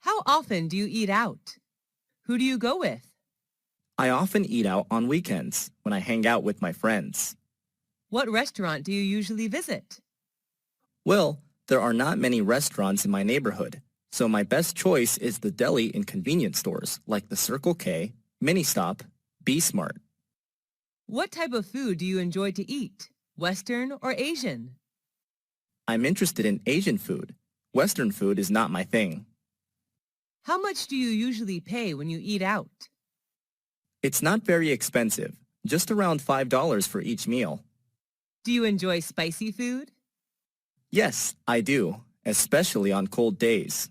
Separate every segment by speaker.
Speaker 1: How often do you eat out? Who do you go with?
Speaker 2: I often eat out on weekends when I hang out with my friends.
Speaker 1: What restaurant do you usually visit?
Speaker 2: Well, there are not many restaurants in my neighborhood, so my best choice is the deli and convenience stores like the Circle K, Mini Stop, B Smart.
Speaker 1: What type of food do you enjoy to eat? Western or Asian?
Speaker 2: I'm interested in Asian food. Western food is not my thing.
Speaker 1: How much do you usually pay when you eat out?
Speaker 2: It's not very expensive, just around $5 for each meal.
Speaker 1: Do you enjoy spicy food?
Speaker 2: Yes, I do, especially on cold days.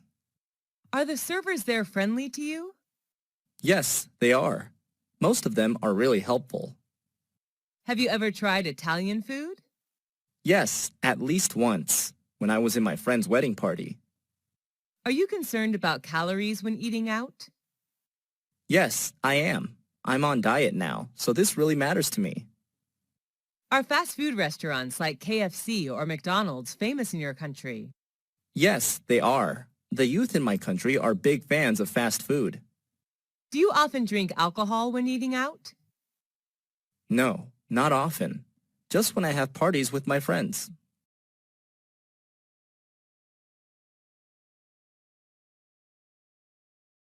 Speaker 1: Are the servers there friendly to you?
Speaker 2: Yes, they are. Most of them are really helpful.
Speaker 1: Have you ever tried Italian food?
Speaker 2: Yes, at least once, when I was in my friend's wedding party.
Speaker 1: Are you concerned about calories when eating out?
Speaker 2: Yes, I am. I'm on diet now, so this really matters to me.
Speaker 1: Are fast food restaurants like KFC or McDonald's famous in your country?
Speaker 2: Yes, they are. The youth in my country are big fans of fast food.
Speaker 1: Do you often drink alcohol when eating out?
Speaker 2: No, not often. Just when I have parties with my friends.